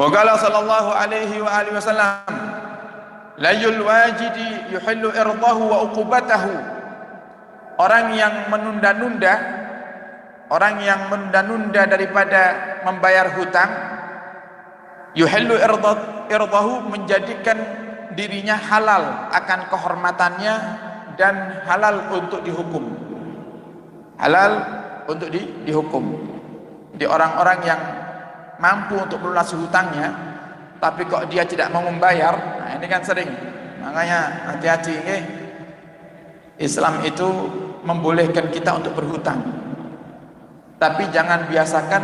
Wa qala sallallahu alaihi wa alihi wasallam, layul wajidi yuhillu irdahu wa uqubatahu. Orang yang menunda-nunda, orang yang menunda-nunda daripada membayar hutang, yuhillu irdahu, menjadikan dirinya halal akan kehormatannya dan halal untuk dihukum. Halal untuk dihukum. Di orang-orang yang mampu untuk melunasi hutangnya, tapi kok dia tidak mau membayar, nah ini kan sering. Makanya hati-hati, Islam itu membolehkan kita untuk berhutang, tapi jangan biasakan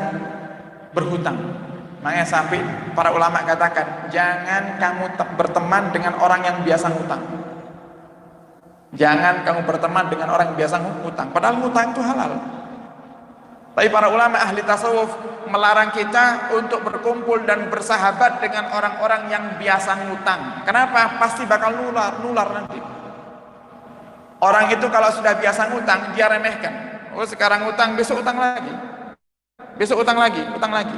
berhutang. Makanya sampai para ulama katakan, jangan kamu berteman dengan orang yang biasa ngutang. Jangan kamu berteman dengan orang yang biasa ngutang, padahal ngutang itu halal. Tapi para ulama ahli tasawuf melarang kita untuk berkumpul dan bersahabat dengan orang-orang yang biasa ngutang. Kenapa? Pasti bakal nular nanti. Orang itu kalau sudah biasa ngutang, dia remehkan. Oh, sekarang ngutang, besok utang lagi. Besok utang lagi, utang lagi.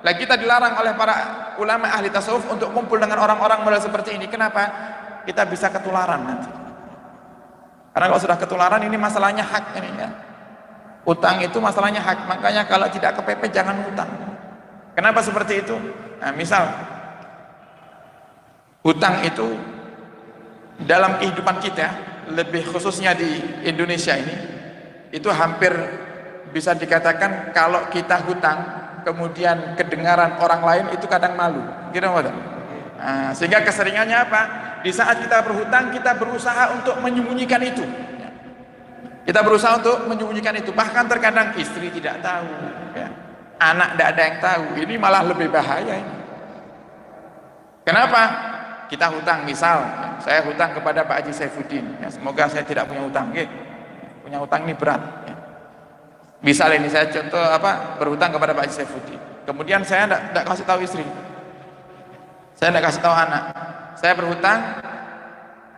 Lah kita dilarang oleh para ulama ahli tasawuf untuk kumpul dengan orang-orang model seperti ini. Kenapa? Kita bisa ketularan nanti. Karena kalau sudah ketularan, ini masalahnya hak ini ya. Utang itu masalahnya hak, makanya kalau tidak kepepet jangan utang. Kenapa seperti itu? Nah, misal hutang itu dalam kehidupan kita, lebih khususnya di Indonesia ini, itu hampir bisa dikatakan kalau kita hutang kemudian kedengaran orang lain itu kadang malu. Gitu, nah, sehingga keseringannya apa? Di saat kita berhutang, kita berusaha untuk menyembunyikan itu. Kita berusaha untuk menyembunyikan itu. Bahkan terkadang istri tidak tahu, ya. Anak tidak ada yang tahu. Ini malah lebih bahaya ini. Kenapa? Kita hutang, misal saya hutang kepada Pak Haji Saifuddin, ya, semoga saya tidak punya hutang. Punya hutang ini berat, ya. Misal ini saya contoh berhutang kepada Pak Haji Saifuddin. Kemudian saya tidak kasih tahu istri, saya tidak kasih tahu anak. Saya berhutang,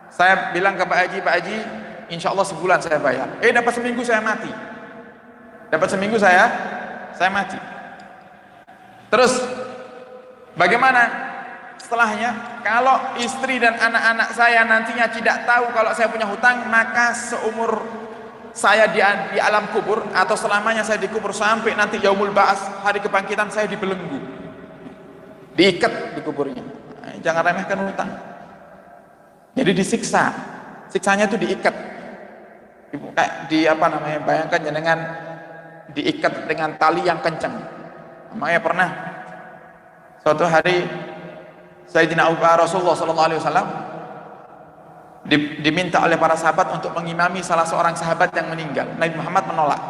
saya bilang ke Pak Haji, insya Allah sebulan saya bayar. Dapat seminggu saya mati. Dapat seminggu saya mati. Terus bagaimana setelahnya? Kalau istri dan anak-anak saya nantinya tidak tahu kalau saya punya hutang, maka seumur saya di alam kubur atau selamanya saya dikubur sampai nanti yaumul ba'ats, hari kebangkitan, saya dibelenggu, diikat di kuburnya. Nah, jangan remehkan hutang. Jadi disiksa. Siksanya itu diikat. Bayangkan jenengan diikat dengan tali yang kencang. Makanya pernah suatu hari Sayyidina Rasulullah SAW diminta oleh para sahabat untuk mengimami salah seorang sahabat yang meninggal. Nabi Muhammad menolak.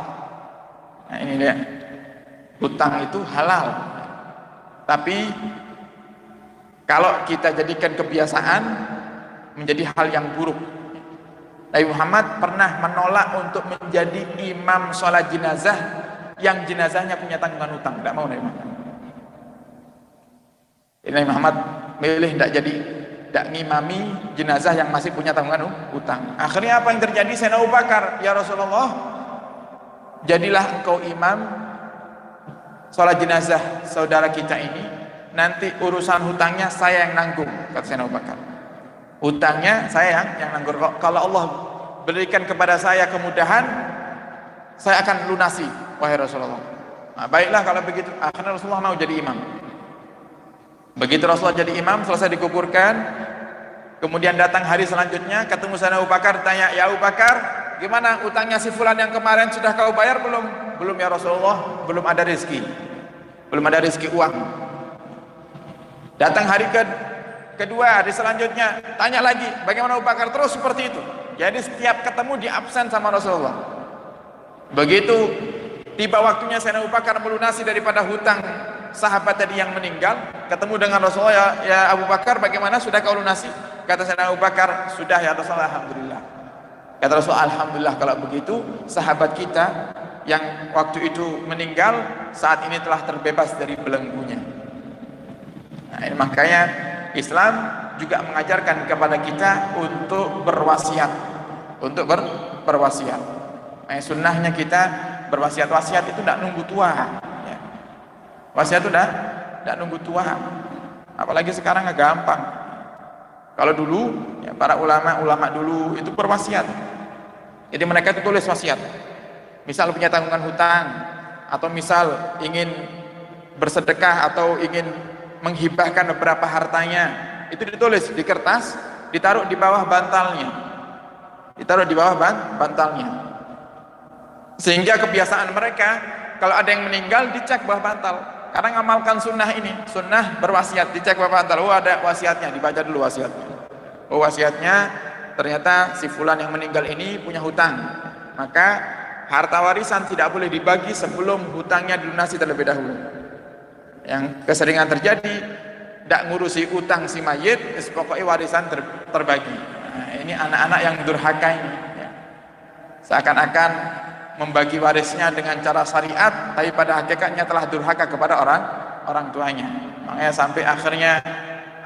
Nah ini dia, hutang itu halal, tapi kalau kita jadikan kebiasaan menjadi hal yang buruk. Nabi Muhammad pernah menolak untuk menjadi imam sholat jenazah yang jenazahnya punya tanggungan hutang. Tidak mau Nabi Muhammad. Nabi Muhammad milih tidak ngimami jenazah yang masih punya tanggungan hutang. Akhirnya apa yang terjadi? Sayyidina Abu Bakar, ya Rasulullah, jadilah engkau imam sholat jenazah saudara kita ini, nanti urusan hutangnya saya yang nanggung, kata Sayyidina Abu Bakar. Hutangnya saya yang nanggung. Kalau Allah berikan kepada saya kemudahan, saya akan lunasi, wahai Rasulullah. Nah, baiklah kalau begitu. Akhirnya Rasulullah mau jadi imam. Begitu Rasulullah jadi imam, selesai dikuburkan, kemudian datang hari selanjutnya, ketemu Sayyidina Abu Bakar, tanya, ya Abu Bakar, gimana utangnya si fulan yang kemarin, sudah kau bayar belum? Belum ya Rasulullah, belum ada rezeki, belum ada rezeki uang. Datang hari kedua, hari selanjutnya, tanya lagi, bagaimana Abu Bakar? Terus seperti itu. Jadi setiap ketemu di absen sama Rasulullah. Begitu tiba waktunya Sayyidina Abu Bakar melunasi daripada hutang sahabat tadi yang meninggal, ketemu dengan Rasulullah, ya Abu Bakar, bagaimana, sudah kau lunasi? Kata Sayyidina Abu Bakar, sudah ya Rasulullah, alhamdulillah. Kata Rasulullah, alhamdulillah kalau begitu sahabat kita yang waktu itu meninggal saat ini telah terbebas dari belenggunya. Nah, ini makanya Islam juga mengajarkan kepada kita untuk berwasiat, untuk berwasiat. Nah, sunnahnya kita berwasiat itu tidak nunggu tua. Wasiat itu tidak nunggu tua. Apalagi sekarang nggak gampang. Kalau dulu ya, para ulama dulu itu berwasiat. Jadi mereka itu tulis wasiat. Misal punya tanggungan hutang, atau misal ingin bersedekah atau ingin menghibahkan beberapa hartanya, itu ditulis di kertas, ditaruh di bawah bantalnya. Ditaruh di bawah bantalnya. Sehingga kebiasaan mereka kalau ada yang meninggal dicek bawah bantal. Karena ngamalkan sunnah ini, sunnah berwasiat, dicek bawah bantal. Oh ada wasiatnya, dibaca dulu wasiatnya. Oh wasiatnya ternyata si fulan yang meninggal ini punya hutang. Maka harta warisan tidak boleh dibagi sebelum hutangnya dilunasi terlebih dahulu. Yang keseringan terjadi, tidak ngurusi utang si mayit, pokoknya warisan terbagi. Nah, ini anak-anak yang durhaka ini. Ya. Seakan-akan membagi warisnya dengan cara syariat, tapi pada hakikatnya telah durhaka kepada orang tuanya. Makanya sampai akhirnya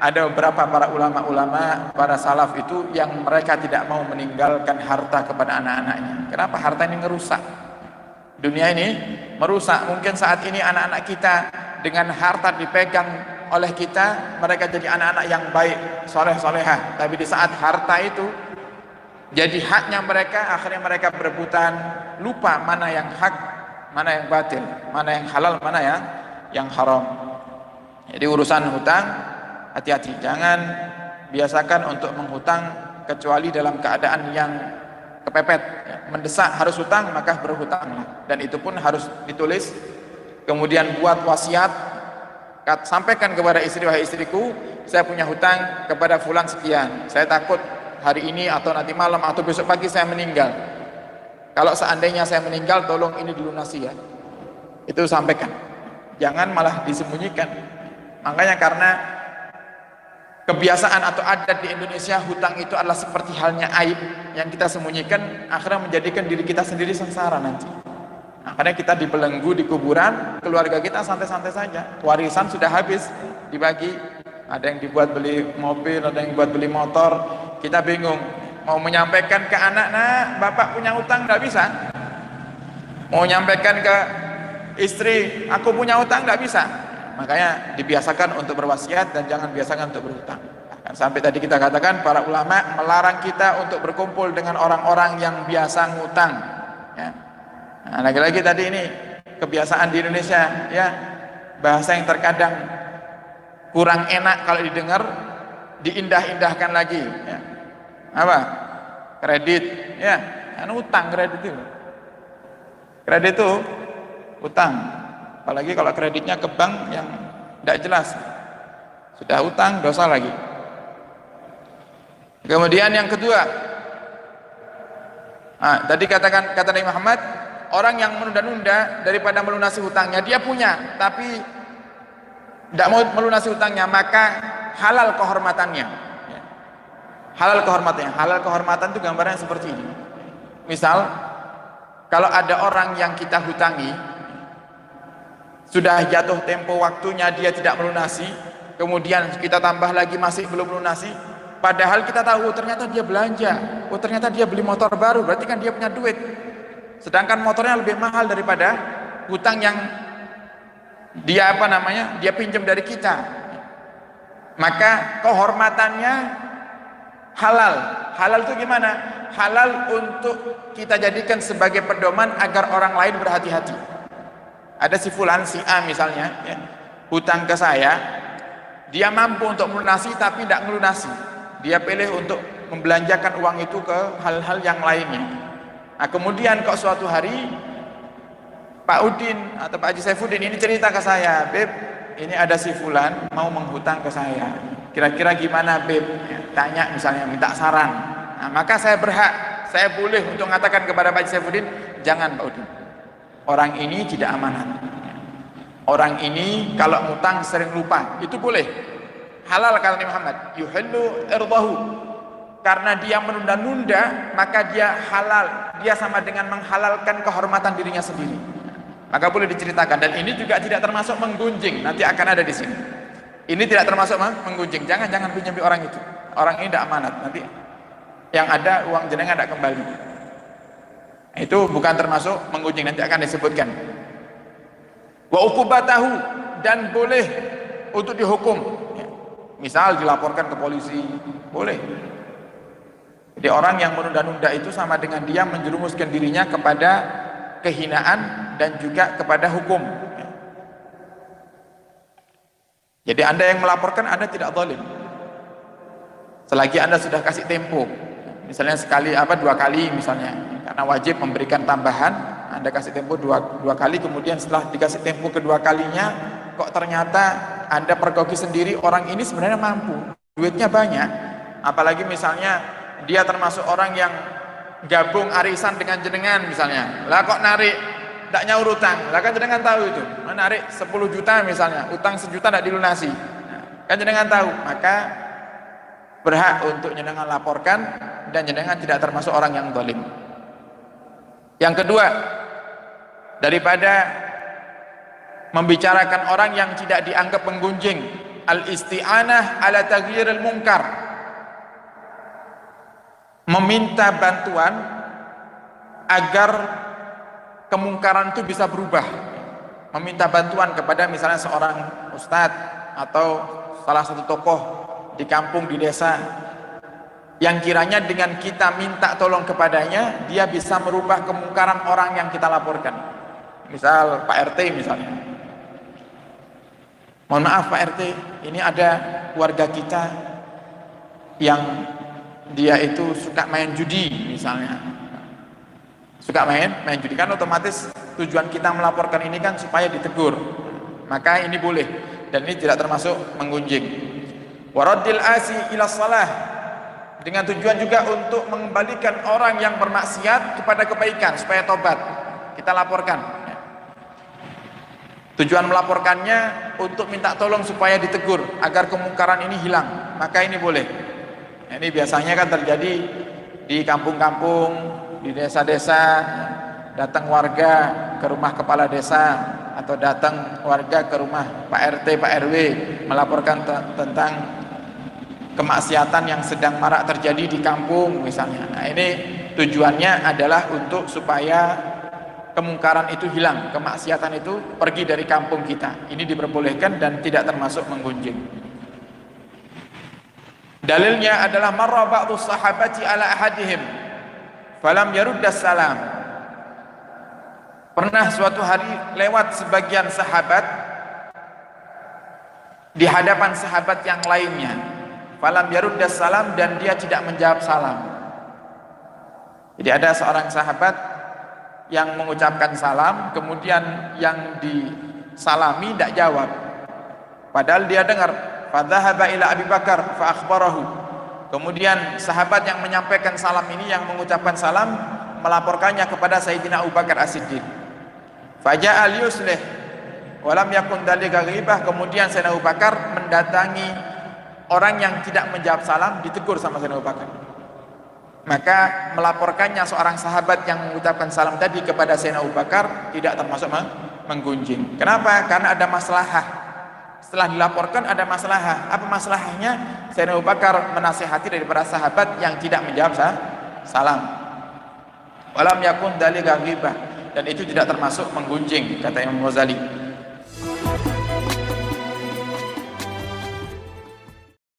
ada beberapa para ulama-ulama, para salaf itu yang mereka tidak mau meninggalkan harta kepada anak-anaknya. Kenapa? Harta ini ngerusak. Dunia ini merusak. Mungkin saat ini anak-anak kita dengan harta dipegang oleh kita, mereka jadi anak-anak yang baik, soleh-solehah. Tapi di saat harta itu jadi haknya mereka, akhirnya mereka berebutan, lupa mana yang hak, mana yang batil, mana yang halal, mana yang haram. Jadi urusan hutang, hati-hati, jangan biasakan untuk menghutang kecuali dalam keadaan yang kepepet, ya. Mendesak harus hutang, maka berhutanglah, dan itu pun harus ditulis, kemudian buat wasiat, sampaikan kepada istri, wahai istriku, saya punya hutang kepada fulan sekian, saya takut hari ini atau nanti malam atau besok pagi saya meninggal, kalau seandainya saya meninggal tolong ini dilunasi ya. Itu sampaikan, jangan malah disembunyikan. Makanya karena kebiasaan atau adat di Indonesia, hutang itu adalah seperti halnya aib yang kita sembunyikan, akhirnya menjadikan diri kita sendiri sengsara nanti. Akhirnya kita dibelenggu di kuburan, keluarga kita santai-santai saja, warisan sudah habis dibagi, ada yang dibuat beli mobil, ada yang buat beli motor, kita bingung mau menyampaikan ke anak, nah bapak punya hutang, nggak bisa. Mau menyampaikan ke istri, aku punya hutang, nggak bisa. Makanya dibiasakan untuk berwasiat dan jangan biasakan untuk berhutang. Sampai tadi kita katakan para ulama melarang kita untuk berkumpul dengan orang-orang yang biasa ngutang, ya. Nah, lagi-lagi tadi ini kebiasaan di Indonesia, ya, bahasa yang terkadang kurang enak kalau didengar, diindah-indahkan lagi, ya. Apa? Kredit, ya, kan utang kredit itu. Kredit itu utang. Apalagi kalau kreditnya ke bank yang tidak jelas, sudah utang, dosa lagi. Kemudian yang kedua, tadi kata Nabi Muhammad, orang yang menunda-nunda daripada melunasi hutangnya, dia punya tapi tidak mau melunasi hutangnya, maka halal kehormatannya. Halal kehormatannya, halal kehormatan itu gambarnya seperti ini. Misal, kalau ada orang yang kita hutangi, sudah jatuh tempo waktunya dia tidak melunasi, kemudian kita tambah lagi masih belum melunasi, padahal kita tahu ternyata dia belanja, ternyata dia beli motor baru, berarti kan dia punya duit, sedangkan motornya lebih mahal daripada hutang yang dia dia pinjam dari kita. Maka kehormatannya halal. Halal itu gimana? Halal untuk kita jadikan sebagai pedoman agar orang lain berhati-hati. Ada si fulan, si A misalnya, ya, hutang ke saya, dia mampu untuk melunasi tapi tidak melunasi, dia pilih untuk membelanjakan uang itu ke hal-hal yang lainnya. Nah kemudian kok suatu hari Pak Udin atau Pak Haji Saifuddin ini cerita ke saya, Beb, ini ada si fulan mau menghutang ke saya, kira-kira gimana Beb? Ya, tanya misalnya, minta saran. Nah, maka saya berhak, saya boleh untuk mengatakan kepada Pak Haji Saifuddin, jangan Pak Udin, orang ini tidak amanat, orang ini kalau ngutang sering lupa, itu boleh, halal kata Nabi Muhammad, yuhillu irdahu, karena dia menunda-nunda maka dia halal, dia sama dengan menghalalkan kehormatan dirinya sendiri, maka boleh diceritakan. Dan ini juga tidak termasuk menggunjing, nanti akan ada di sini. Ini tidak termasuk menggunjing, jangan pinjami orang itu, orang ini tidak amanat, nanti yang ada uang jenengan tidak kembali. Itu bukan termasuk menggunjing, nanti akan disebutkan. Wa uqubatahu, dan boleh untuk dihukum, ya. Misal dilaporkan ke polisi, boleh. Jadi orang yang menunda-nunda itu sama dengan dia menjerumuskan dirinya kepada kehinaan dan juga kepada hukum. Jadi Anda yang melaporkan, Anda tidak zalim. Selagi Anda sudah kasih tempo, misalnya sekali dua kali misalnya, karena wajib memberikan tambahan, Anda kasih tempo dua kali, kemudian setelah dikasih tempo kedua kalinya, kok ternyata Anda pergoki sendiri, orang ini sebenarnya mampu, duitnya banyak, apalagi misalnya dia termasuk orang yang gabung arisan dengan jenengan misalnya, lah kok narik tidak nyaur utang, lah kan jenengan tahu itu, narik 10 juta misalnya, utang 1 juta tidak dilunasi, kan jenengan tahu, maka berhak untuk jenengan laporkan dan jenengan tidak termasuk orang yang zalim. Yang kedua, daripada membicarakan orang yang tidak dianggap menggunjing, al-isti'anah ala taghyiril munkar, meminta bantuan agar kemungkaran itu bisa berubah, meminta bantuan kepada misalnya seorang ustadz atau salah satu tokoh di kampung, di desa, yang kiranya dengan kita minta tolong kepadanya, dia bisa merubah kemungkaran orang yang kita laporkan. Misal Pak RT misalnya, mohon maaf Pak RT, ini ada warga kita yang dia itu suka main judi misalnya, suka main judi, kan otomatis tujuan kita melaporkan ini kan supaya ditegur, maka ini boleh dan ini tidak termasuk menggunjing. Waraddil asi ila salah, dengan tujuan juga untuk mengembalikan orang yang bermaksiat kepada kebaikan supaya tobat, kita laporkan. Tujuan melaporkannya untuk minta tolong supaya ditegur agar kemungkaran ini hilang, maka ini boleh. Ini biasanya kan terjadi di kampung-kampung, di desa-desa, datang warga ke rumah kepala desa atau datang warga ke rumah Pak RT, Pak RW melaporkan tentang kemaksiatan yang sedang marak terjadi di kampung misalnya. Nah, ini tujuannya adalah untuk supaya kemungkaran itu hilang, kemaksiatan itu pergi dari kampung kita. Ini diperbolehkan dan tidak termasuk menggunjing. Dalilnya adalah marra ba'dhu sahabati ala ahadihim falam yaruddas salam. Pernah suatu hari lewat sebagian sahabat di hadapan sahabat yang lainnya, falam yaruddas salam, dan dia tidak menjawab salam. Jadi ada seorang sahabat yang mengucapkan salam, kemudian yang disalami tidak jawab, padahal dia dengar. Fadhahaba ila Abi Bakar fa akhbarahu. Kemudian sahabat yang menyampaikan salam ini, yang mengucapkan salam, melaporkannya kepada Sayyidina Abu Bakar As-Siddiq. Faja'a liyuslih walam yakun dzalika ghibah. Kemudian Sayyidina Abu Bakar mendatangi orang yang tidak menjawab salam, ditegur sama Sayyidina Abu Bakar. Maka melaporkannya seorang sahabat yang mengucapkan salam tadi kepada Sayyidina Abu Bakar tidak termasuk menggunjing. Kenapa? Karena ada maslahah. Setelah dilaporkan ada maslahah. Apa maslahahnya? Sayyidina Abu Bakar menasihati daripada sahabat yang tidak menjawab salam. Walam yakun dzalika ghibah, dan itu tidak termasuk menggunjing, kata Imam Ghazali.